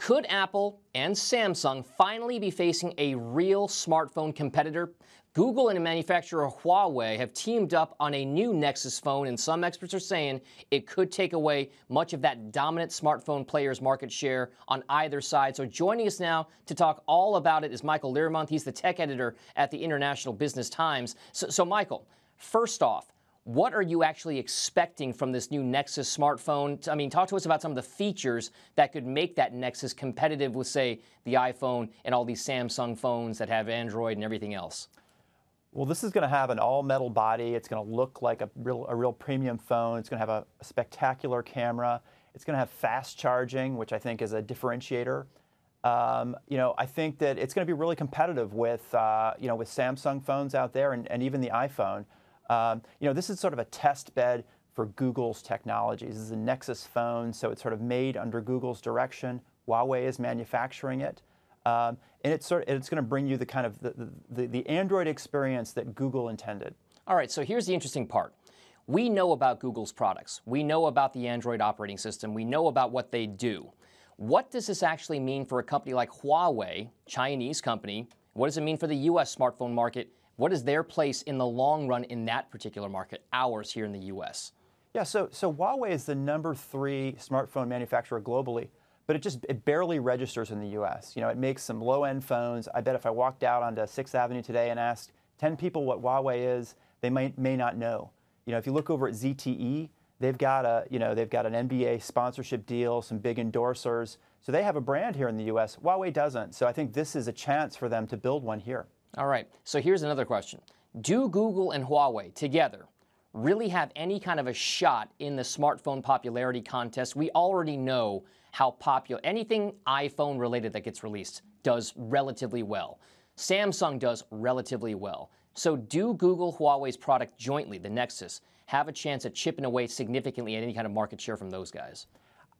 Could Apple and Samsung finally be facing a real smartphone competitor? Google and manufacturer Huawei have teamed up on a new Nexus phone, and some experts are saying it could take away much of that dominant smartphone player's market share on either side. So joining us now to talk all about it is Michael Learmonth. He's the tech editor at the International Business Times. So Michael, first off, what are you actually expecting from this new Nexus smartphone? I mean, talk to us about some of the features that could make that Nexus competitive with, say, the iPhone and all these Samsung phones that have Android and everything else. Well, this is going to have an all-metal body. It's going to look like a real premium phone. It's going to have a spectacular camera. It's going to have fast charging, which I think is a differentiator. I think that it's going to be really competitive with, with Samsung phones out there and even the iPhone. This is sort of a test bed for Google's technologies. This is a Nexus phone, so it's sort of made under Google's direction. Huawei is manufacturing it. And it's going to bring you the kind of the Android experience that Google intended. All right, so here's the interesting part. We know about Google's products. We know about the Android operating system. We know about what they do. What does this actually mean for a company like Huawei, Chinese company? What does it mean for the U.S. smartphone market? What is their place in the long run in that particular market, ours here in the U.S.? Yeah, so Huawei is the #3 smartphone manufacturer globally, but it barely registers in the U.S. It makes some low-end phones. I bet if I walked out onto 6th Avenue today and asked 10 people what Huawei is, they may not know. If you look over at ZTE, they've got an NBA sponsorship deal, some big endorsers. So they have a brand here in the U.S. Huawei doesn't. So I think this is a chance for them to build one here. All right, so here's another question. Do Google and Huawei together really have any kind of a shot in the smartphone popularity contest? We already know how popular anything iPhone related that gets released does relatively well. Samsung does relatively well. So do Google, Huawei's product jointly, the Nexus, have a chance at chipping away significantly at any kind of market share from those guys?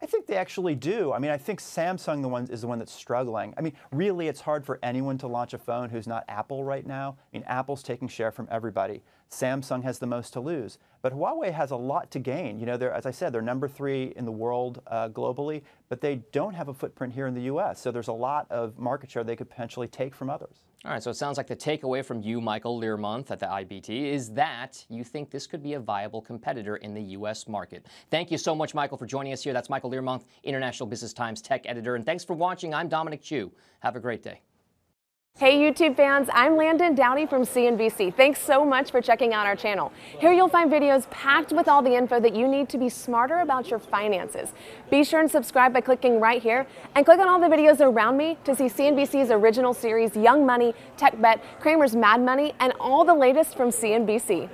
I think they actually do. I mean, I think Samsung is the one that's struggling. I mean, really, it's hard for anyone to launch a phone who's not Apple right now. I mean, Apple's taking share from everybody. Samsung has the most to lose. But Huawei has a lot to gain. As I said, they're #3 in the world globally, but they don't have a footprint here in the U.S. So there's a lot of market share they could potentially take from others. All right, so it sounds like the takeaway from you, Michael Learmonth at the IBT, is that you think this could be a viable competitor in the U.S. market. Thank you so much, Michael, for joining us here. That's Michael Learmonth, International Business Times tech editor. And thanks for watching. I'm Dominic Chu. Have a great day. Hey YouTube fans, I'm Landon Downey from CNBC. Thanks so much for checking out our channel. Here you'll find videos packed with all the info that you need to be smarter about your finances. Be sure and subscribe by clicking right here, and click on all the videos around me to see CNBC's original series Young Money, Tech Bet, Kramer's Mad Money, and all the latest from CNBC.